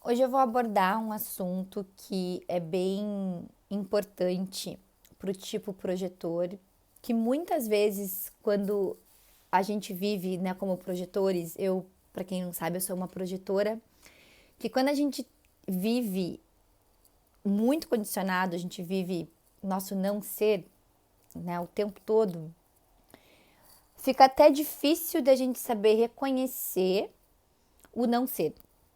Hoje eu vou abordar um assunto que é bem importante para o tipo projetor, que muitas vezes, quando a gente vive, né, como projetores, para quem não sabe, eu sou uma projetora, que quando a gente vive muito condicionado, a gente vive nosso não ser, né, o tempo todo, fica até difícil da gente saber reconhecer o não ser,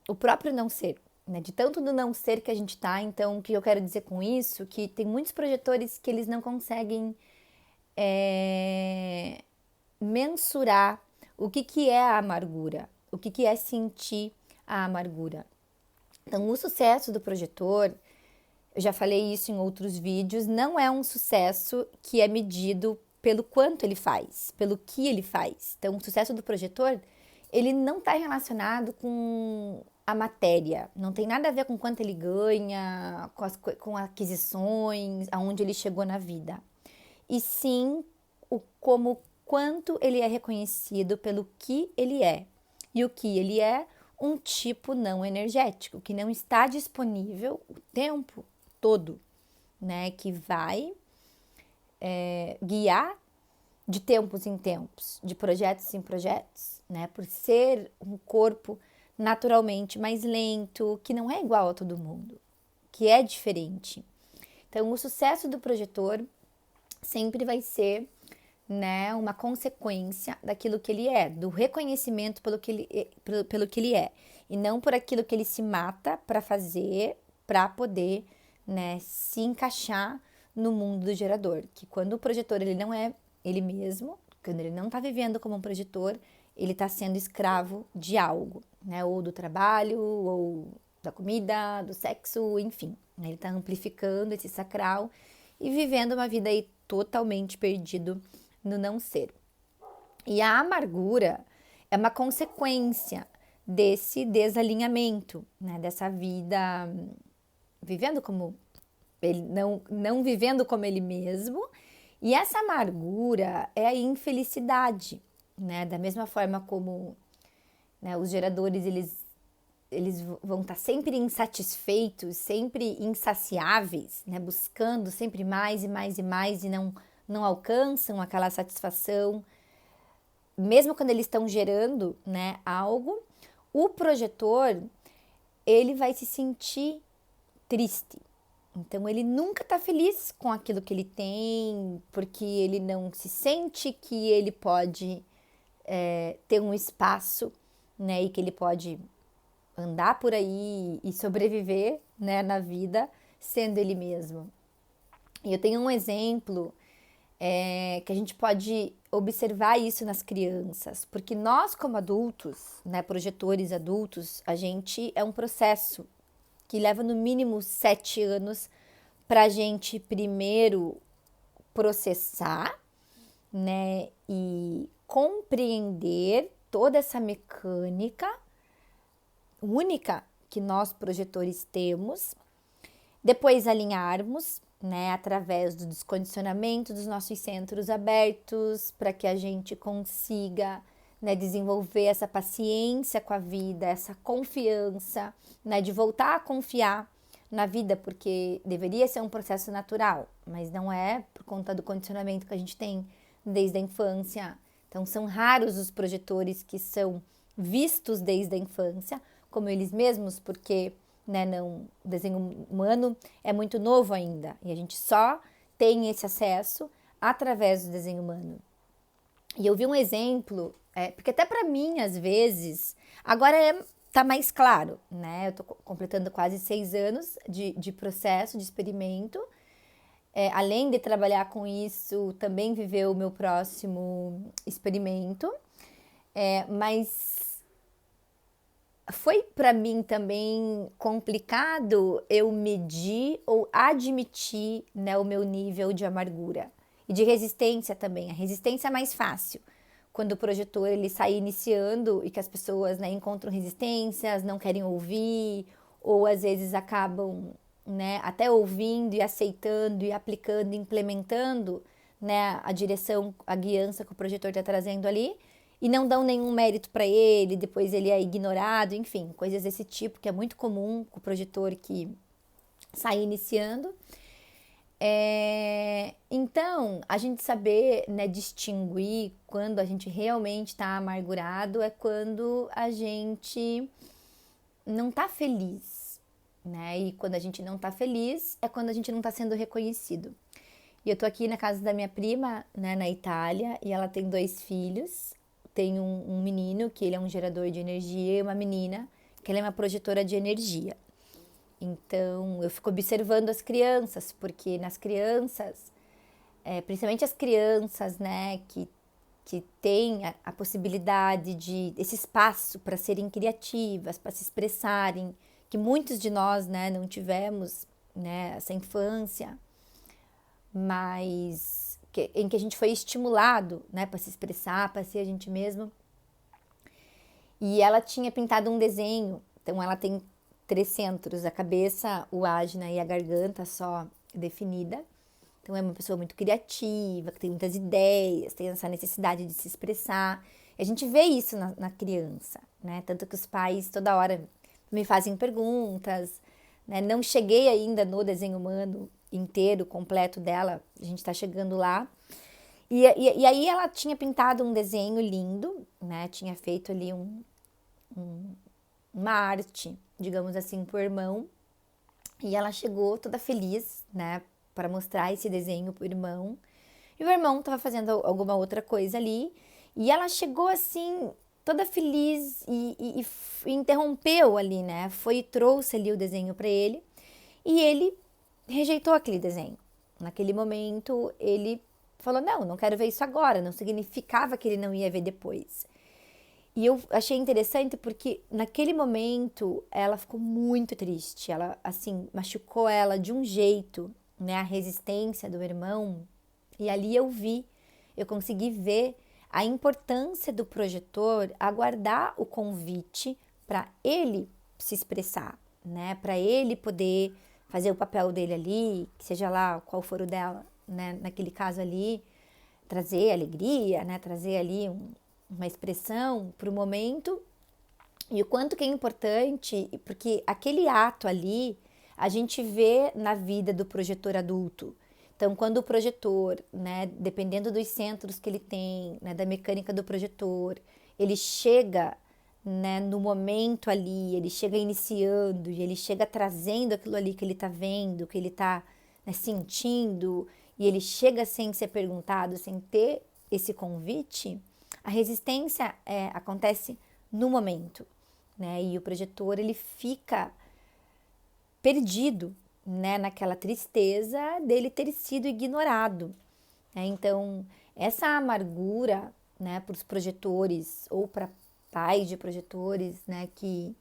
o próprio não ser, né? De tanto do não ser que a gente tá. Então, o que eu quero dizer com isso? Que tem muitos projetores que eles não conseguem é, mensurar o que é a amargura, o que é sentir a amargura. Então, o sucesso do projetor, eu já falei isso em outros vídeos, não é um sucesso que é medido pelo quanto ele faz, pelo que ele faz. Então, o sucesso do projetor, ele não está relacionado com a matéria, não tem nada a ver com quanto ele ganha, com aquisições, aonde ele chegou na vida. E sim como quanto ele é reconhecido pelo que ele é. E o que ele é? Um tipo não energético, que não está disponível o tempo todo, né? Que vai guiar de tempos em tempos, de projetos em projetos, né? Por ser um corpo naturalmente mais lento, que não é igual a todo mundo, que é diferente. Então, o sucesso do projetor sempre vai ser, né, uma consequência daquilo que ele é, do reconhecimento pelo que ele é, e não por aquilo que ele se mata para fazer, para poder, né, se encaixar no mundo do gerador. Que quando o projetor ele não é ele mesmo, quando ele não está vivendo como um projetor, ele está sendo escravo de algo, né, ou do trabalho, ou da comida, do sexo, enfim. Né, ele está amplificando esse sacral e vivendo uma vida aí totalmente perdido no não ser. E a amargura é uma consequência desse desalinhamento, né? Dessa vida vivendo como ele não vivendo como ele mesmo. E essa amargura é a infelicidade, né? Da mesma forma como, né, os geradores eles vão estar sempre insatisfeitos, sempre insaciáveis, né? Buscando sempre mais e mais e mais e não alcançam aquela satisfação, mesmo quando eles estão gerando, né, algo. O projetor ele vai se sentir triste. Então ele nunca está feliz com aquilo que ele tem, porque ele não se sente que ele pode ter um espaço, né, e que ele pode andar por aí e sobreviver, né, na vida sendo ele mesmo. E eu tenho um exemplo que a gente pode observar isso nas crianças, porque nós como adultos, né, projetores adultos, a gente é um processo que leva no mínimo 7 anos para a gente primeiro processar, né, e compreender toda essa mecânica única que nós projetores temos, depois alinharmos, né, através do descondicionamento dos nossos centros abertos, para que a gente consiga, né, desenvolver essa paciência com a vida, essa confiança, né, de voltar a confiar na vida, porque deveria ser um processo natural, mas não é por conta do condicionamento que a gente tem desde a infância. Então, são raros os projetores que são vistos desde a infância, como eles mesmos, porque, né, não, o desenho humano é muito novo ainda e a gente só tem esse acesso através do desenho humano. E eu vi um exemplo, porque até para mim, às vezes, agora tá mais claro, né? Eu tô completando quase 6 anos de processo, de experimento. Além de trabalhar com isso, também viver o meu próximo experimento. Mas foi para mim também complicado eu medir ou admitir, né, o meu nível de amargura e de resistência também. A resistência é mais fácil quando o projetor ele sai iniciando e que as pessoas, né, encontram resistências, não querem ouvir ou às vezes acabam, né, até ouvindo e aceitando e aplicando, implementando, né, a direção, a guiança que o projetor está trazendo ali. e não dão nenhum mérito para ele, depois ele é ignorado, enfim, coisas desse tipo que é muito comum com o projetor que sai iniciando. Então, a gente saber, né, distinguir quando a gente realmente está amargurado é quando a gente não tá feliz, né? E quando a gente não tá feliz é quando a gente não tá sendo reconhecido. E eu tô aqui na casa da minha prima, né, na Itália, e ela tem 2 filhos. Tem um menino, que ele é um gerador de energia, e uma menina, que ela é uma projetora de energia. Então, eu fico observando as crianças, porque nas crianças, principalmente as crianças, né, que têm a possibilidade de esse espaço para serem criativas, para se expressarem, que muitos de nós, né, não tivemos, né, essa infância, mas em que a gente foi estimulado, né, para se expressar, para ser a gente mesmo. E ela tinha pintado um desenho, então ela tem 3 centros, a cabeça, o ágina e a garganta só definida. Então é uma pessoa muito criativa, que tem muitas ideias, tem essa necessidade de se expressar. E a gente vê isso na criança, né? Tanto que os pais toda hora me fazem perguntas, né? Não cheguei ainda no desenho humano inteiro, completo dela, a gente tá chegando lá. E aí ela tinha pintado um desenho lindo, né? Tinha feito ali uma arte, digamos assim, pro irmão. E ela chegou toda feliz, né? Para mostrar esse desenho pro irmão. E o irmão tava fazendo alguma outra coisa ali. E ela chegou assim, toda feliz e interrompeu ali, né? Foi e trouxe ali o desenho para ele. E ele rejeitou aquele desenho. Naquele momento, ele falou: não, não quero ver isso agora. Não significava que ele não ia ver depois. E eu achei interessante porque naquele momento ela ficou muito triste. Ela, assim, machucou ela de um jeito, né? A resistência do irmão. E ali eu consegui ver a importância do projetor aguardar o convite para ele se expressar, né? Para ele poder fazer o papel dele ali, seja lá qual for o dela, né? Naquele caso ali, trazer alegria, né? Trazer ali uma expressão para o momento. E o quanto que é importante, porque aquele ato ali a gente vê na vida do projetor adulto. Então, quando o projetor, né, dependendo dos centros que ele tem, né, da mecânica do projetor, ele chega, né, no momento ali, ele chega iniciando e ele chega trazendo aquilo ali que ele está vendo, que ele está, né, sentindo, e ele chega sem ser perguntado, sem ter esse convite, a resistência acontece no momento, né? E o projetor ele fica perdido, né? Naquela tristeza dele ter sido ignorado, né? Então essa amargura, né? Para os projetores ou para pais de projetores, né? Que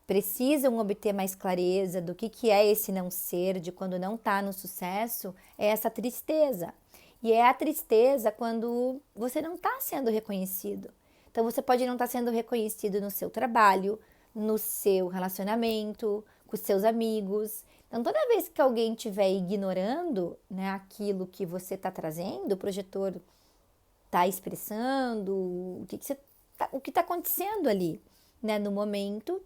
precisam obter mais clareza do que é esse não ser, de quando não está no sucesso, é essa tristeza. E é a tristeza quando você não está sendo reconhecido. Então, você pode não estar sendo reconhecido no seu trabalho, no seu relacionamento, com os seus amigos. Então, toda vez que alguém estiver ignorando, né, aquilo que você está trazendo, o projetor está expressando, o que está acontecendo ali, né, no momento.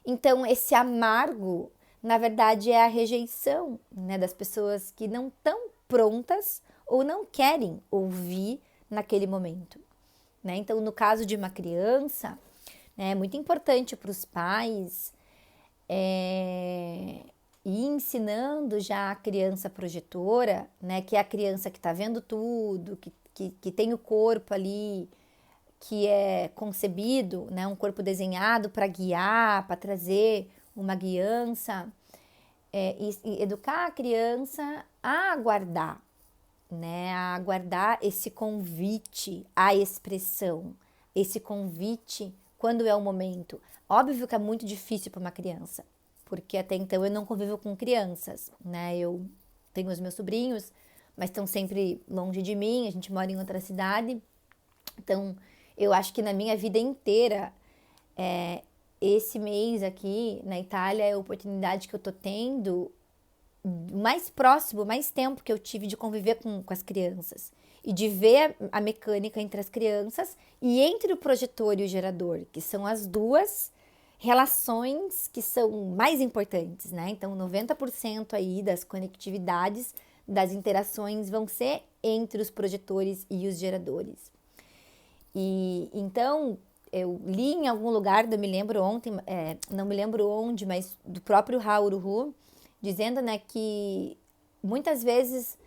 Então, esse amargo, na verdade, é a rejeição, né, das pessoas que não estão prontas ou não querem ouvir naquele momento, né? Então, no caso de uma criança, né, é muito importante para os pais ir ensinando já a criança projetora, né, que é a criança que está vendo tudo, que tem o corpo ali, que é concebido, né, um corpo desenhado para guiar, para trazer uma guiança, e educar a criança a aguardar, né, a aguardar esse convite à expressão, esse convite quando é o momento. Óbvio que é muito difícil para uma criança, porque até então eu não convivo com crianças, né, eu tenho os meus sobrinhos, mas estão sempre longe de mim, a gente mora em outra cidade, então eu acho que na minha vida inteira, esse mês aqui na Itália é a oportunidade que eu tô tendo mais próximo, mais tempo que eu tive de conviver com as crianças. e de ver a mecânica entre as crianças e entre o projetor e o gerador, que são as duas relações que são mais importantes, né? Então, 90% aí das conectividades, das interações vão ser entre os projetores e os geradores. E então, eu li em algum lugar, não me lembro ontem, não me lembro onde, mas do próprio Hauru, dizendo, né, que muitas vezes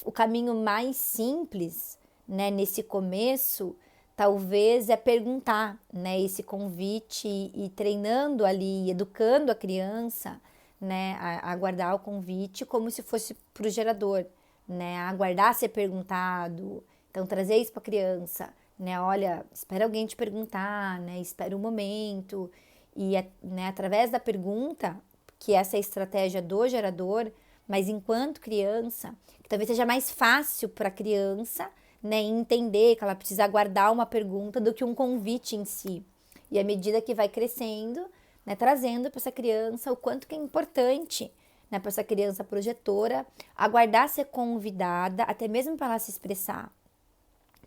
o caminho mais simples, né, nesse começo, talvez é perguntar, né, esse convite e treinando ali, educando a criança, né, a aguardar o convite como se fosse para o gerador, né, a aguardar ser perguntado. Então, trazer isso para a criança, né, olha, espera alguém te perguntar, né, espera um momento. E, né, através da pergunta, que essa é a estratégia do gerador, mas enquanto criança, que talvez seja mais fácil para a criança, né, entender que ela precisa aguardar uma pergunta do que um convite em si. E à medida que vai crescendo, né, trazendo para essa criança o quanto que é importante, né, para essa criança projetora aguardar ser convidada, até mesmo para ela se expressar.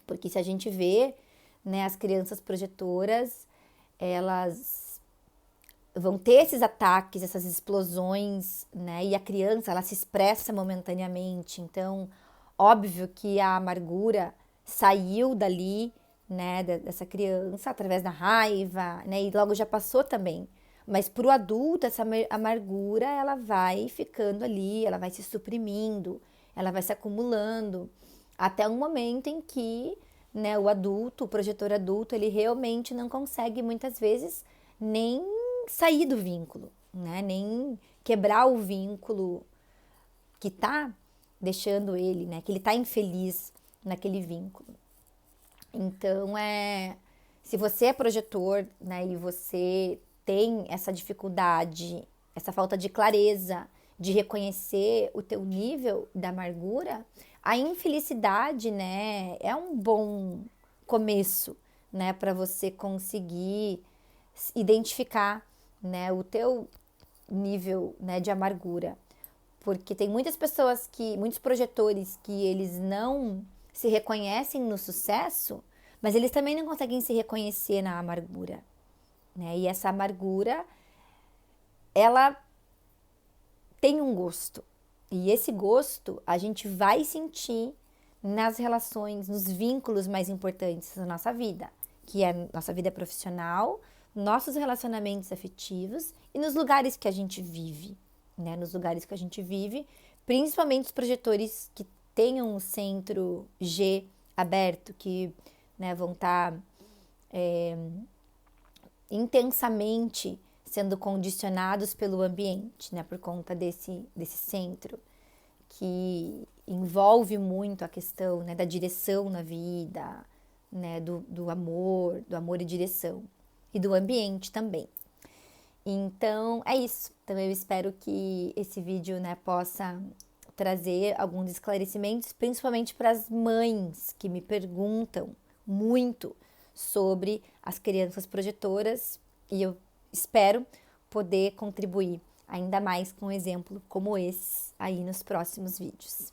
Porque se a gente vê, né, as crianças projetoras, elas vão ter esses ataques, essas explosões, né? E a criança, ela se expressa momentaneamente. Então, óbvio que a amargura saiu dali, né, dessa criança através da raiva, né? E logo já passou também. Mas para o adulto, essa amargura, ela vai ficando ali, ela vai se suprimindo, ela vai se acumulando, até um momento em que, né, o adulto, o projetor adulto, ele realmente não consegue muitas vezes nem sair do vínculo, né? Nem quebrar o vínculo que tá deixando ele, né? Que ele tá infeliz naquele vínculo. Então, se você é projetor, né, e você tem essa dificuldade, essa falta de clareza de reconhecer o teu nível da amargura, a infelicidade, né, é um bom começo, né, para você conseguir identificar, né, o teu nível, né, de amargura. Porque tem muitas pessoas muitos projetores que eles não se reconhecem no sucesso, mas eles também não conseguem se reconhecer na amargura, né? E essa amargura, ela tem um gosto. E esse gosto a gente vai sentir nas relações, nos vínculos mais importantes da nossa vida, que é nossa vida profissional, nossos relacionamentos afetivos e nos lugares que a gente vive, né? Nos lugares que a gente vive, principalmente os projetores que tenham um centro G aberto, que, né, vão estar intensamente sendo condicionados pelo ambiente, né, por conta desse centro que envolve muito a questão, né, da direção na vida, né, do amor e direção, e do ambiente também. Então, é isso. Então, eu espero que esse vídeo, né, possa trazer alguns esclarecimentos, principalmente para as mães que me perguntam muito sobre as crianças projetoras, e eu espero poder contribuir ainda mais com um exemplo como esse aí nos próximos vídeos.